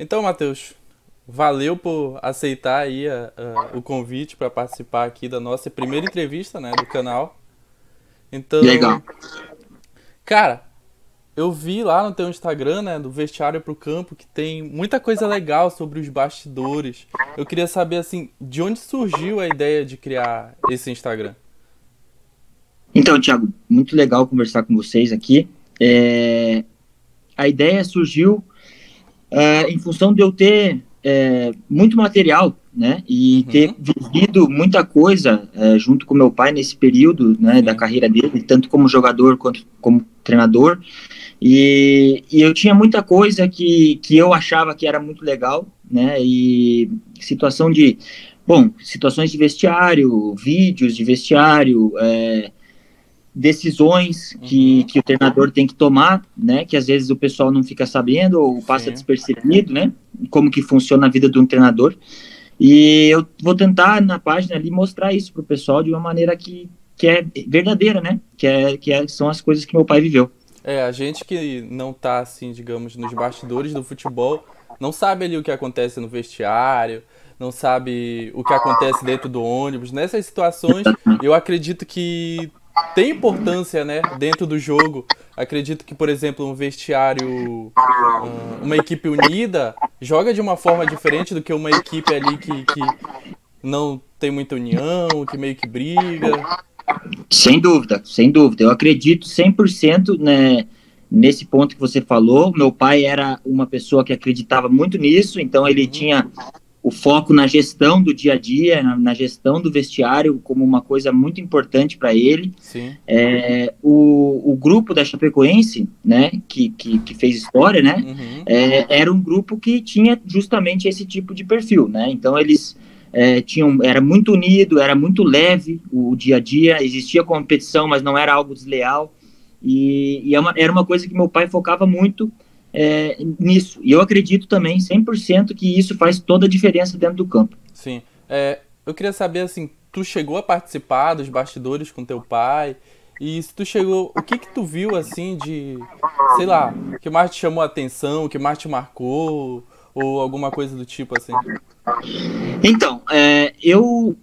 Então, Matheus, valeu por aceitar aí o convite para participar aqui da nossa primeira entrevista, né, do canal. Então, Legal. cara, eu vi lá no teu Instagram, né, do Vestiário pro Campo, que tem muita coisa legal sobre os bastidores. Eu queria saber, assim, de onde surgiu a ideia de criar esse Instagram? Então, Thiago, muito legal conversar com vocês aqui. A ideia surgiu em função de eu ter muito material, né, e ter Uhum, vivido muita coisa junto com meu pai nesse período, né, da sim. carreira dele, tanto como jogador quanto como treinador. E eu tinha muita coisa que eu achava que era muito legal, né, e situação de, bom, situações de vestiário, vídeos de vestiário, decisões Uhum, que o treinador tem que tomar, né, que às vezes o pessoal não fica sabendo ou passa sim. despercebido, né, como que funciona a vida de um treinador. E eu vou tentar na página ali mostrar isso para o pessoal de uma maneira que é verdadeira, né, são as coisas que meu pai viveu. É, a gente que não tá, assim, digamos, nos bastidores do futebol, não sabe ali o que acontece no vestiário, não sabe o que acontece dentro do ônibus. Nessas situações, eu acredito que tem importância, né, dentro do jogo. Acredito que, por exemplo, um vestiário, uma equipe unida, joga de uma forma diferente do que uma equipe ali que não tem muita união, que meio que briga. Sem dúvida, sem dúvida. Eu acredito 100%, né, nesse ponto que você falou. Meu pai era uma pessoa que acreditava muito nisso, então ele Uhum, tinha o foco na gestão do dia a dia, na gestão do vestiário, como uma coisa muito importante para ele. sim. O grupo da Chapecoense, né, que fez história, né, Uhum, era um grupo que tinha justamente esse tipo de perfil, né. Então eles era muito unido, era muito leve o dia a dia, existia competição, mas não era algo desleal. Era uma coisa que meu pai focava muito nisso. E eu acredito também 100% que isso faz toda a diferença dentro do campo. sim. É, eu queria saber, assim, tu chegou a participar dos bastidores com teu pai? E se tu chegou, o que que tu viu, assim, de, sei lá, que mais te chamou a atenção, que mais te marcou, ou alguma coisa do tipo, assim? Então, eu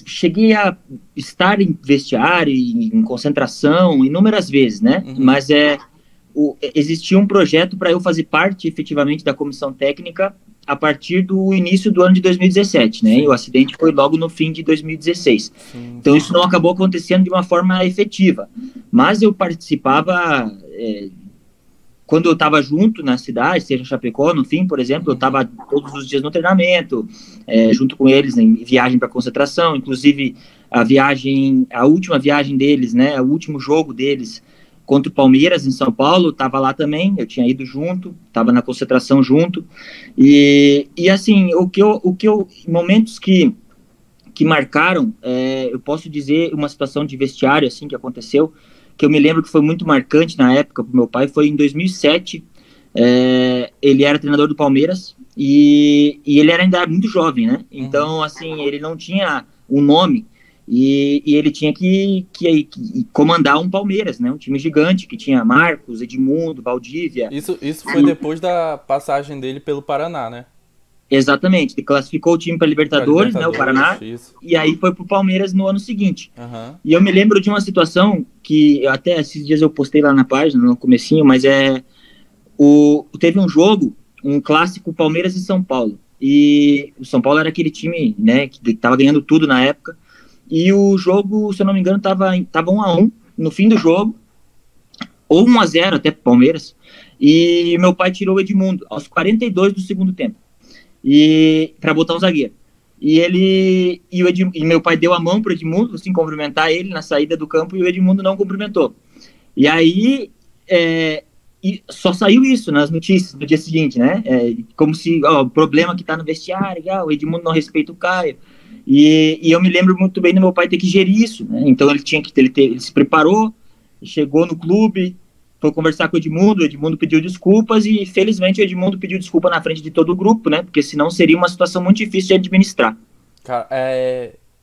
cheguei a estar em vestiário, em concentração, inúmeras vezes, né? Uhum, Mas existia um projeto para eu fazer parte efetivamente da comissão técnica a partir do início do ano de 2017, né? E o sim, acidente foi logo no fim de 2016. sim, Então sim. isso não acabou acontecendo de uma forma efetiva. Mas eu participava quando eu estava junto na cidade, seja Chapecó, no fim, por exemplo, eu Uhum, estava todos os dias no treinamento, junto com eles em viagem para concentração, inclusive a última viagem deles, né, o último jogo deles contra o Palmeiras em São Paulo, estava lá também, eu tinha ido junto, estava na concentração junto, e assim, momentos que marcaram, eu posso dizer uma situação de vestiário assim que aconteceu, que eu me lembro que foi muito marcante na época para meu pai, foi em 2007. Ele era treinador do Palmeiras e ele era ainda muito jovem, né? uhum. Então, assim, ele não tinha um nome e ele tinha que comandar um Palmeiras, né? Um time gigante que tinha Marcos, Edmundo, Valdívia. Isso foi depois da passagem dele pelo Paraná, né? Exatamente, ele classificou o time para Pra Libertadores, né? O Libertadores, Paraná, isso. e aí foi para o Palmeiras no ano seguinte. Aham. E eu me lembro de uma situação que até esses dias eu postei lá na página, no comecinho, mas teve um jogo, um clássico Palmeiras e São Paulo. E o São Paulo era aquele time, né, que estava ganhando tudo na época. E o jogo, se eu não me engano, tava 1-1 no fim do jogo, ou 1-0 até pro Palmeiras. E meu pai tirou o Edmundo aos 42 do segundo tempo. E para botar um zagueiro. E meu pai deu a mão pro Edmundo, assim, cumprimentar ele na saída do campo, e o Edmundo não cumprimentou. E aí e só saiu isso nas notícias no dia seguinte, né? Como se o problema que tá no vestiário, o Edmundo não respeita o Caio. E eu me lembro muito bem do meu pai ter que gerir isso, né? Então ele se preparou, chegou no clube, foi conversar com o Edmundo pediu desculpas e felizmente o Edmundo pediu desculpa na frente de todo o grupo, né? Porque senão seria uma situação muito difícil de administrar. Cara,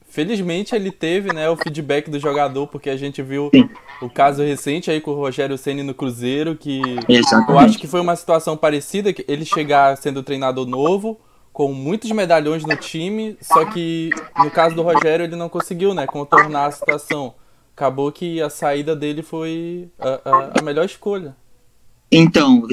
felizmente ele teve, né, o feedback do jogador, porque a gente viu Sim. o caso recente aí com o Rogério Ceni no Cruzeiro, que eu Exatamente. acho que foi uma situação parecida, que ele chegar sendo treinador novo, com muitos medalhões no time, só que no caso do Rogério ele não conseguiu, né, contornar a situação. Acabou que a saída dele foi a melhor escolha. Então,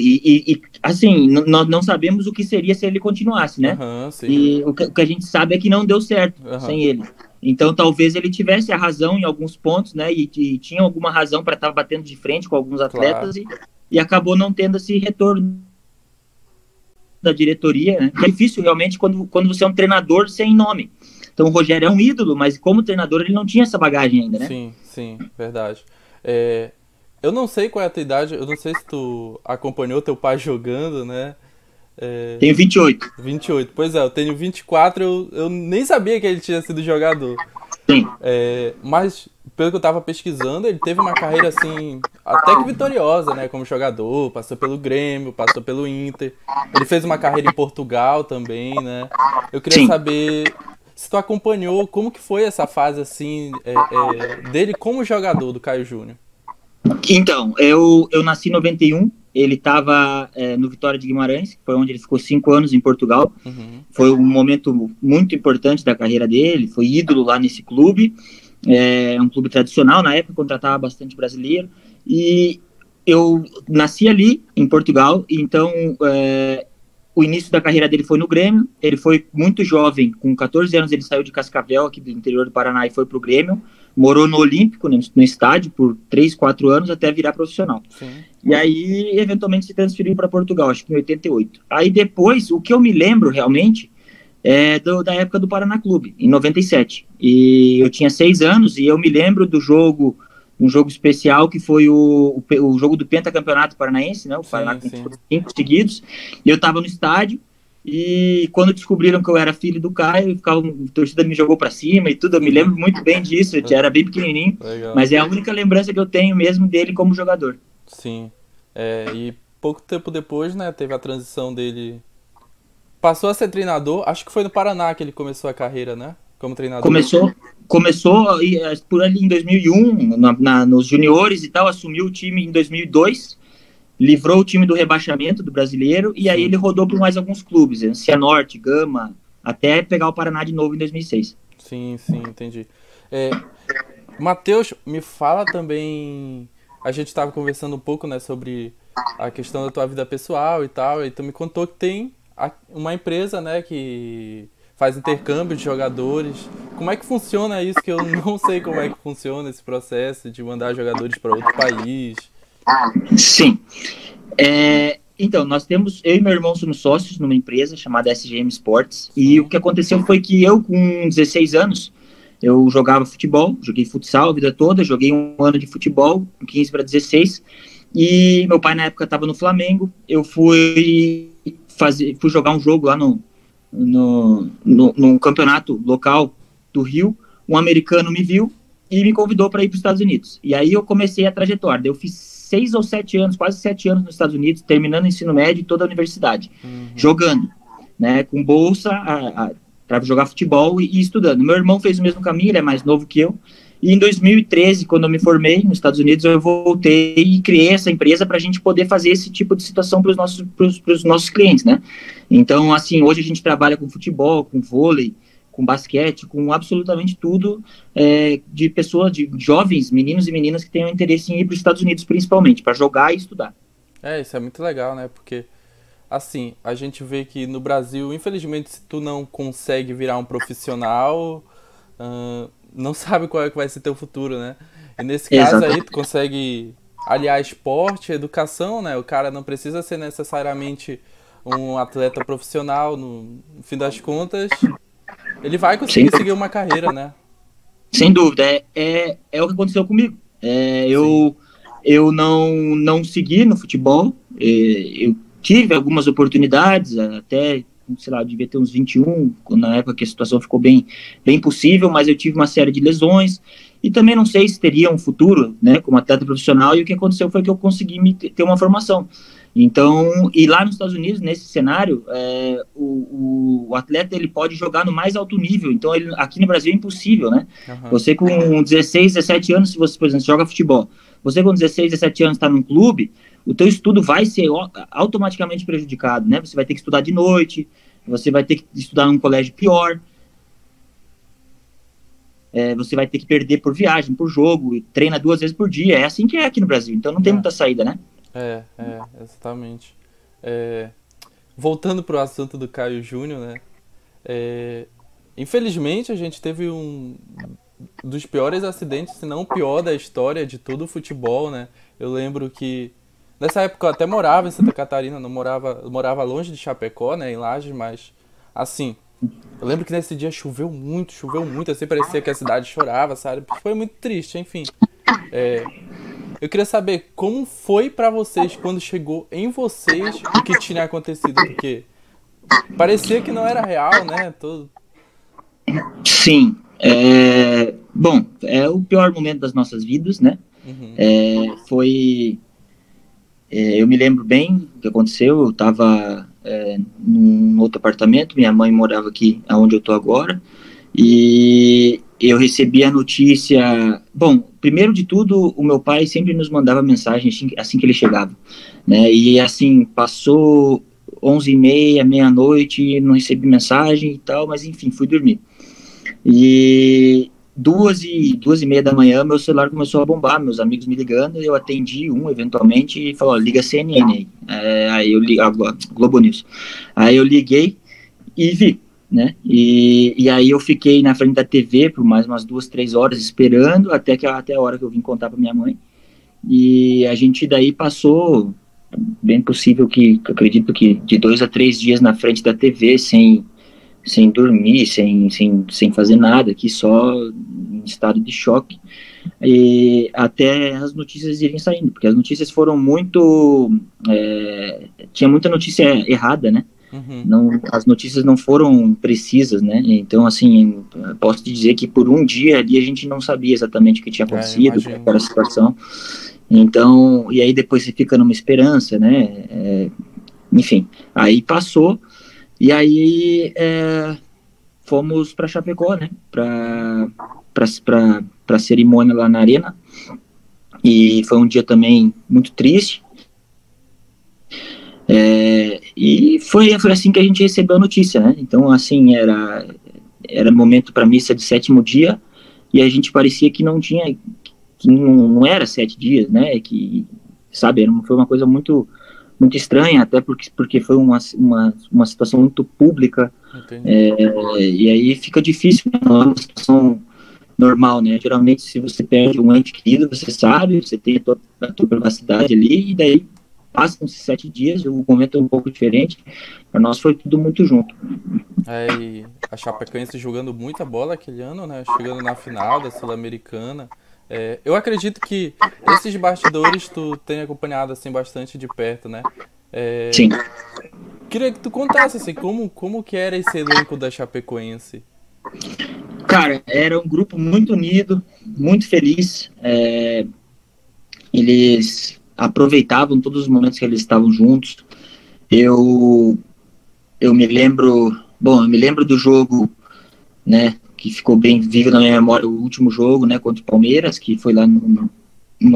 assim, nós não sabemos o que seria se ele continuasse, né? Aham, sim. E o que a gente sabe é que não deu certo Aham. sem ele. Então, talvez ele tivesse a razão em alguns pontos, né? E tinha alguma razão para estar batendo de frente com alguns Claro. atletas e acabou não tendo esse retorno da diretoria, né? É difícil realmente quando você é um treinador sem nome. Então, o Rogério é um ídolo, mas como treinador ele não tinha essa bagagem ainda, né? Sim, sim, verdade. É, eu não sei qual é a tua idade, eu não sei se tu acompanhou teu pai jogando, né? É, Tenho 28. 28. Pois é, eu tenho 24, eu nem sabia que ele tinha sido jogador. Sim, Mas, pelo que eu tava pesquisando, ele teve uma carreira, assim, até que vitoriosa, né? Como jogador, passou pelo Grêmio, passou pelo Inter. Ele fez uma carreira em Portugal também, né? Eu queria sim. saber se tu acompanhou, como que foi essa fase, assim, dele como jogador do Caio Júnior. Então, eu nasci em 91, ele estava no Vitória de Guimarães, que foi onde ele ficou 5 anos em Portugal. Uhum, Foi um momento muito importante da carreira dele, foi ídolo lá nesse clube. É um clube tradicional, na época contratava bastante brasileiro. E eu nasci ali, em Portugal, então o início da carreira dele foi no Grêmio. Ele foi muito jovem, com 14 anos ele saiu de Cascavel, aqui do interior do Paraná, e foi para o Grêmio. Morou no Olímpico, no estádio, por 3, 4 anos, até virar profissional. sim. E aí, eventualmente, se transferiu para Portugal, acho que em 88. Aí depois, o que eu me lembro realmente da época do Paraná Clube, em 97. E eu tinha 6 anos e eu me lembro do jogo, um jogo especial que foi o jogo do Pentacampeonato Paranaense, né? O Paraná Sim, sim. conquistou 5 seguidos. E eu estava no estádio e quando descobriram que eu era filho do Caio, a torcida me jogou para cima e tudo. Eu me lembro muito bem disso, eu era bem pequenininho, Legal. mas é a única lembrança que eu tenho mesmo dele como jogador. Sim. E pouco tempo depois, né, teve a transição dele. Passou a ser treinador, acho que foi no Paraná que ele começou a carreira, né? Como treinador. Começou por ali em 2001, nos juniores e tal, assumiu o time em 2002, livrou o time do rebaixamento do brasileiro e aí Sim. ele rodou por mais alguns clubes, Cianorte, Gama, até pegar o Paraná de novo em 2006. Sim, sim, entendi. Matheus, me fala também. A gente estava conversando um pouco, né, sobre a questão da tua vida pessoal e tal, e tu me contou que tem uma empresa, né, que faz intercâmbio de jogadores. Como é que funciona isso? Que eu não sei como é que funciona esse processo de mandar jogadores para outro país. Sim. Então, eu e meu irmão somos sócios numa empresa chamada SGM Sports, e o que aconteceu foi que eu, com 16 anos, eu jogava futebol, joguei futsal a vida toda, joguei um ano de futebol, com 15 para 16, e meu pai na época estava no Flamengo, eu fui jogar um jogo lá num campeonato local do Rio, um americano me viu e me convidou para ir para os Estados Unidos. E aí eu comecei a trajetória. Eu fiz 6 ou 7 anos, quase 7 anos nos Estados Unidos, terminando o ensino médio e toda a universidade, jogando, né, com bolsa para jogar futebol e estudando. Meu irmão fez o mesmo caminho, ele é mais novo que eu. E em 2013, quando eu me formei nos Estados Unidos, eu voltei e criei essa empresa para a gente poder fazer esse tipo de situação para os nossos clientes, né? Então, assim, hoje a gente trabalha com futebol, com vôlei, com basquete, com absolutamente tudo de pessoas, de jovens, meninos e meninas que tenham interesse em ir para os Estados Unidos, principalmente, para jogar e estudar. Isso é muito legal, né? Porque, assim, a gente vê que no Brasil, infelizmente, se tu não consegue virar um profissional, não sabe qual é que vai ser teu futuro, né? E nesse caso aí, tu consegue aliar esporte, educação, né? O cara não precisa ser necessariamente um atleta profissional, no fim das contas, ele vai conseguir seguir uma carreira, né? Sem dúvida, é o que aconteceu comigo. Eu não segui no futebol, eu tive algumas oportunidades, até, sei lá, eu devia ter uns 21, na época que a situação ficou bem possível, mas eu tive uma série de lesões, e também não sei se teria um futuro, né, como atleta profissional, e o que aconteceu foi que eu consegui ter uma formação. Então, e lá nos Estados Unidos, nesse cenário, o atleta ele pode jogar no mais alto nível. Então, aqui no Brasil é impossível, né? Aham. Você com 16, 17 anos, se você, por exemplo, joga futebol, você com 16, 17 anos está num clube, o teu estudo vai ser automaticamente prejudicado, né? Você vai ter que estudar de noite, você vai ter que estudar num colégio pior, você vai ter que perder por viagem, por jogo, e treina 2 vezes por dia. É assim que é aqui no Brasil, então não tem muita saída, né? Exatamente. Voltando pro assunto do Caio Júnior, né? Infelizmente, a gente teve um dos piores acidentes, se não o pior da história de todo o futebol, né? Eu lembro que nessa época eu até morava em Santa Catarina, não morava, eu morava longe de Chapecó, né, em Lages, mas assim, eu lembro que nesse dia choveu muito, assim parecia que a cidade chorava, sabe? Foi muito triste, enfim. Eu queria saber como foi pra vocês quando chegou em vocês o que tinha acontecido, porque parecia que não era real, né? Sim. Bom, é o pior momento das nossas vidas, né? Uhum. Eu me lembro bem o que aconteceu. Eu estava num outro apartamento, minha mãe morava aqui onde eu estou agora, e eu recebi a notícia. Bom, primeiro de tudo, o meu pai sempre nos mandava mensagem assim que ele chegava, né? E assim, passou 11h30, meia-noite, não recebi mensagem e tal, mas enfim, fui dormir. E 2h30 da manhã, meu celular começou a bombar, meus amigos me ligando, eu atendi eventualmente, e falou, liga a CNN aí. Aí eu liguei, a Globo News. Aí eu liguei e vi, né? E aí eu fiquei na frente da TV por mais umas 2, 3 horas esperando, até a hora que eu vim contar para minha mãe. E a gente daí passou, bem possível que acredito que de 2 a 3 dias na frente da TV, sem dormir, sem fazer nada, aqui só em estado de choque, e até as notícias irem saindo, porque as notícias foram muito... tinha muita notícia errada, né? Uhum. Não, as notícias não foram precisas, né? Então, assim, posso te dizer que por um dia ali a gente não sabia exatamente o que tinha acontecido, qual era a situação. Então, e aí depois você fica numa esperança, né? Enfim, aí passou. E aí fomos para Chapecó, né? Para a cerimônia lá na arena. E foi um dia também muito triste. E foi assim que a gente recebeu a notícia, né? Então, assim, era momento para missa de 7º dia, e a gente parecia que não tinha, que não era 7 dias, né? Que, sabe, foi uma coisa muito estranha, até porque foi uma situação muito pública, e aí fica difícil, não é uma situação normal, né? Geralmente, se você perde um ente querido, você sabe, você tem a tua privacidade ali, e daí passam-se 7 dias, o momento é um pouco diferente, para nós foi tudo muito junto. E a Chapecoense jogando muita bola aquele ano, né? Chegando na final da Sul-Americana. Eu acredito que esses bastidores tu tem acompanhado assim bastante de perto, né? Sim. Queria que tu contasse assim, como que era esse elenco da Chapecoense. Cara, era um grupo muito unido, muito feliz. Eles aproveitavam todos os momentos que eles estavam juntos. Eu me lembro do jogo, né, que ficou bem vivo na minha memória, o último jogo, né, contra o Palmeiras, que foi lá no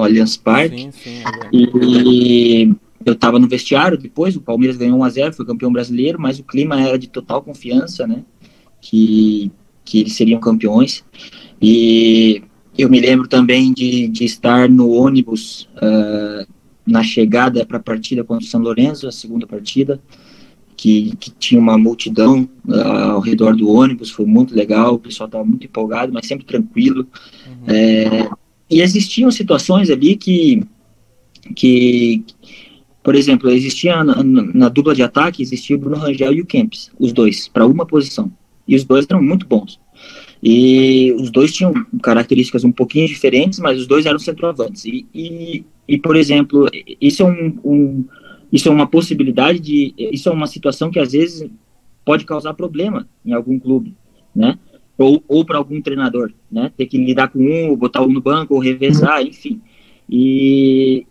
Allianz Parque. Sim, e eu estava no vestiário depois, o Palmeiras ganhou 1-0, foi campeão brasileiro, mas o clima era de total confiança, né, que eles seriam campeões. E eu me lembro também de estar no ônibus na chegada para a partida contra o São Lourenço, a segunda partida, que tinha uma multidão ao redor do ônibus, foi muito legal, o pessoal estava muito empolgado, mas sempre tranquilo. Uhum. E existiam situações ali que por exemplo, existia na dupla de ataque, existia o Bruno Rangel e o Kempis, os dois, para uma posição. E os dois eram muito bons. E os dois tinham características um pouquinho diferentes, mas os dois eram centroavantes. E por exemplo, isso é uma possibilidade isso é uma situação que às vezes pode causar problema em algum clube, né? Ou para algum treinador, né? Ter que lidar com botar um no banco, ou revezar, enfim. E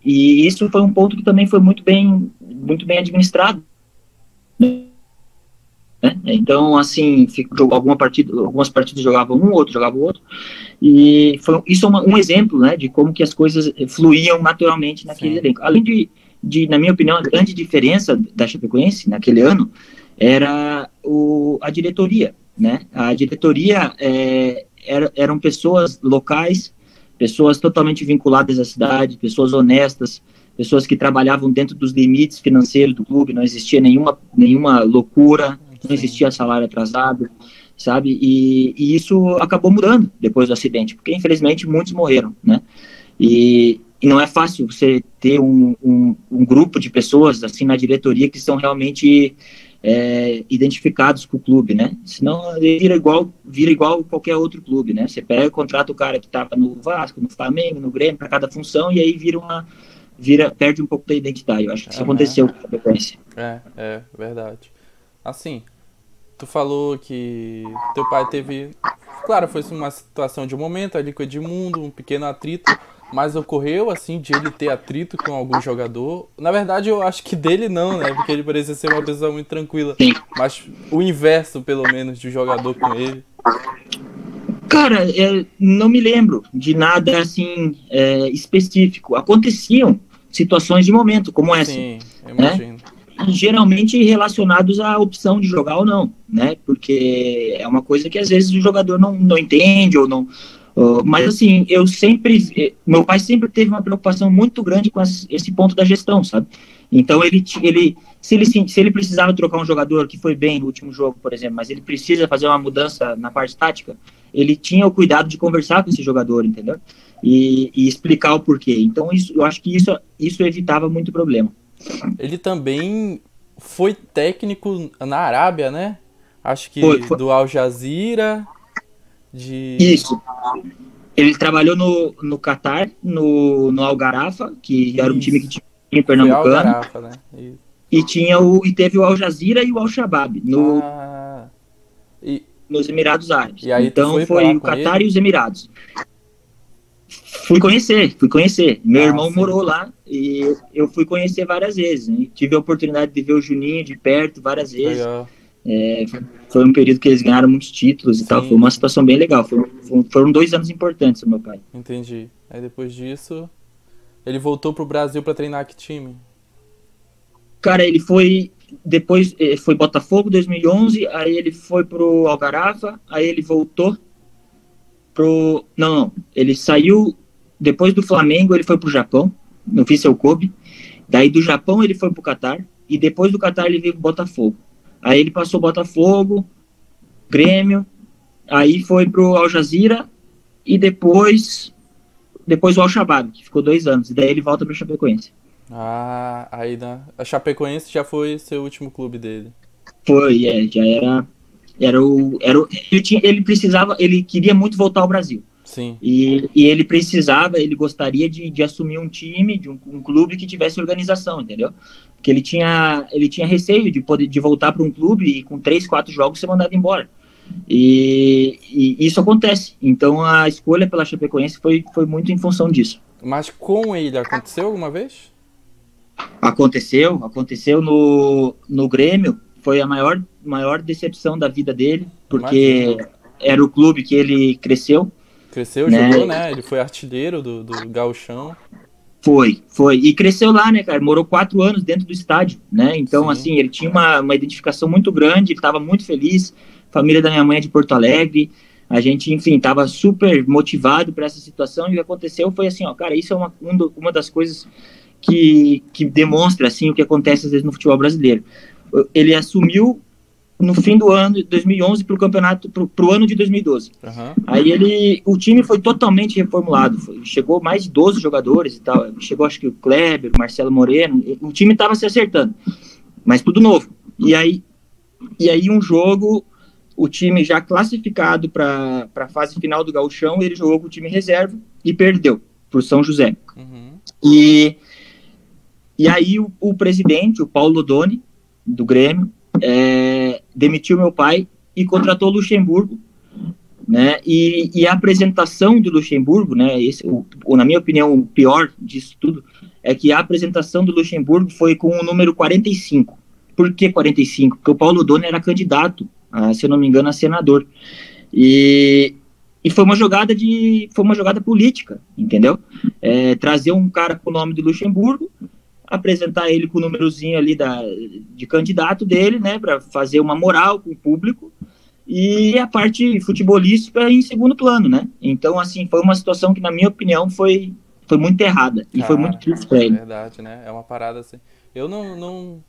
isso foi um ponto que também foi muito bem administrado, né? Então, assim, algumas partidas jogavam um, outro jogava o outro, e isso é um exemplo, né, de como que as coisas fluíam naturalmente naquele Sim. elenco. Além na minha opinião, a grande diferença da Chapecoense naquele ano era a diretoria, né? A diretoria eram pessoas locais, pessoas totalmente vinculadas à cidade, pessoas honestas, pessoas que trabalhavam dentro dos limites financeiros do clube, não existia nenhuma loucura, não Sim. existia salário atrasado, sabe? E isso acabou mudando depois do acidente, porque infelizmente muitos morreram, né? E não é fácil você ter um grupo de pessoas assim na diretoria que são realmente identificados com o clube, né? Senão ele vira igual qualquer outro clube, né? Você pega e contrata o cara que estava no Vasco, no Flamengo, no Grêmio, para cada função, e aí perde um pouco da identidade. Eu acho que isso aconteceu com a Chapecoense. É verdade. Assim, tu falou que teu pai teve... Claro, foi uma situação de um momento ali com o Edmundo, um pequeno atrito, mas ocorreu, assim, de ele ter atrito com algum jogador. Na verdade, eu acho que dele não, né? Porque ele parecia ser uma pessoa muito tranquila. Sim. Mas o inverso, pelo menos, de jogador com ele. Cara, não me lembro de nada, assim, específico. Aconteciam situações de momento, como essa, Sim, eu né? imagino. Geralmente relacionados à opção de jogar ou não, né? Porque é uma coisa que às vezes o jogador não entende ou não. Mas assim, meu pai sempre teve uma preocupação muito grande com esse ponto da gestão, sabe? Então se ele precisava trocar um jogador que foi bem no último jogo, por exemplo, mas ele precisa fazer uma mudança na parte tática, ele tinha o cuidado de conversar com esse jogador, entendeu? E explicar o porquê. Então eu acho que isso evitava muito problema. Ele também foi técnico na Arábia, né? Acho que Foi. do Al Jazeera, de... Isso. Ele trabalhou no Catar, no Al Gharafa, que era um time que Isso. tinha Foi Al pernambucano, Gharafa, né? Isso. e teve o Al Jazeera e o Al Shabab Ah, e, nos Emirados Árabes. e aí tu Então foi pra lá foi o com Catar ele? e os Emirados. Fui conhecer. Meu Ah, irmão sim. morou lá e eu fui conhecer várias vezes, né? Tive a oportunidade de ver o Juninho de perto várias vezes. Legal. Foi um período que eles ganharam muitos títulos e tal. Foi Sim, uma sim. situação bem legal. Foram 2 anos importantes pro meu pai. Entendi. Aí depois disso, ele voltou pro Brasil pra treinar que time? Cara, ele foi depois foi Botafogo 2011, aí ele foi pro Algarafa, aí ele voltou pro não, ele saiu depois do Flamengo, ele foi pro Japão, no Vissel Kobe. Daí do Japão ele foi pro Catar e depois do Catar ele veio pro Botafogo. Aí ele passou Botafogo, Grêmio, aí foi pro Al Jazeera e depois o Al Shabab, que ficou 2 anos. E daí ele volta pro Chapecoense. Ah, aí a Chapecoense já foi seu último clube dele. Foi, já ele precisava, ele queria muito voltar ao Brasil. Sim. E ele gostaria de assumir um time, de um clube que tivesse organização, entendeu? Porque ele tinha receio de voltar para um clube e com 3, 4 jogos ser mandado embora. E isso acontece. Então a escolha pela Chapecoense foi muito em função disso. Mas com ele aconteceu alguma vez? Aconteceu no Grêmio, foi a maior decepção da vida dele, porque Imagino. era o clube que ele cresceu. Cresceu, Né? jogou, né? Ele foi artilheiro do Gauchão. Foi. E cresceu lá, né, cara? Morou 4 anos dentro do estádio, né? Então, Sim. assim, ele tinha uma identificação muito grande, ele estava muito feliz. A família da minha mãe é de Porto Alegre. A gente, enfim, estava super motivado para essa situação. E o que aconteceu foi assim, ó, cara, isso é uma das coisas que demonstra, assim, o que acontece às vezes no futebol brasileiro. Ele assumiu no fim do ano de 2011 para o campeonato, para o ano de 2012. Uhum. Aí o time foi totalmente reformulado, chegou mais de 12 jogadores e tal, chegou acho que o Kleber, o Marcelo Moreno, o time estava se acertando, mas tudo novo. E aí um jogo, o time já classificado para a fase final do Gauchão, ele jogou com o time reserva e perdeu para o São José. Uhum. E aí o presidente, o Paulo Lodoni, do Grêmio, demitiu meu pai e contratou o Luxemburgo né? E a apresentação do Luxemburgo, né? Na minha opinião, o pior disso tudo é que a apresentação do Luxemburgo foi com o número 45. Por que 45? Porque o Paulo Doni era candidato, se eu não me engano, a senador. E foi uma jogada política, entendeu? Trazer um cara com o nome do Luxemburgo, apresentar ele com o númerozinho ali de candidato dele, né? Para fazer uma moral com o público. E a parte futebolística em segundo plano, né? Então, assim, foi uma situação que, na minha opinião, foi muito errada. E foi muito triste pra ele. É verdade, né? É uma parada assim. Eu não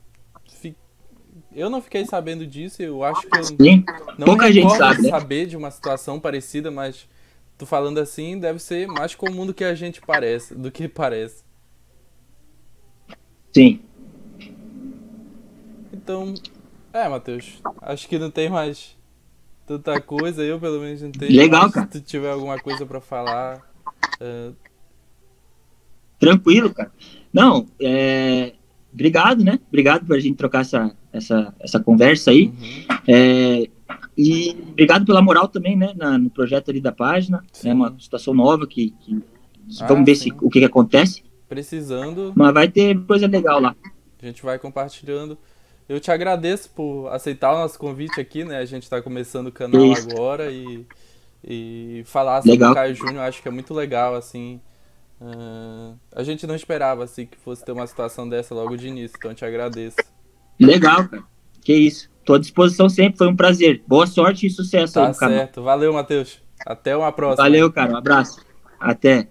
fiquei sabendo disso. Eu acho que eu Sim. não Pouca me gente recordo sabe, de né? saber de uma situação parecida, mas tu falando assim deve ser mais comum do que a gente parece, do que parece. Sim. Então, Matheus, acho que não tem mais tanta coisa, eu pelo menos não tenho. Legal, Mas cara. se tu tiver alguma coisa pra falar, Tranquilo, cara. Não, obrigado, né? Obrigado por a gente trocar essa conversa aí. E obrigado pela moral também, né? No projeto ali da página. Sim. É uma situação nova que vamos ver o que acontece. Precisando, Mas vai ter coisa legal lá. a gente vai compartilhando. Eu te agradeço por aceitar o nosso convite aqui, né? A gente tá começando o canal Isso. agora e falar sobre Legal. o Caio Júnior, acho que é muito legal, assim. A gente não esperava, assim, que fosse ter uma situação dessa logo de início, então eu te agradeço. Legal, cara. Que isso. Tô à disposição sempre, foi um prazer. Boa sorte e sucesso aí Tá no canal. certo. Valeu, Matheus. Até uma próxima. Valeu, cara. Um abraço. Até.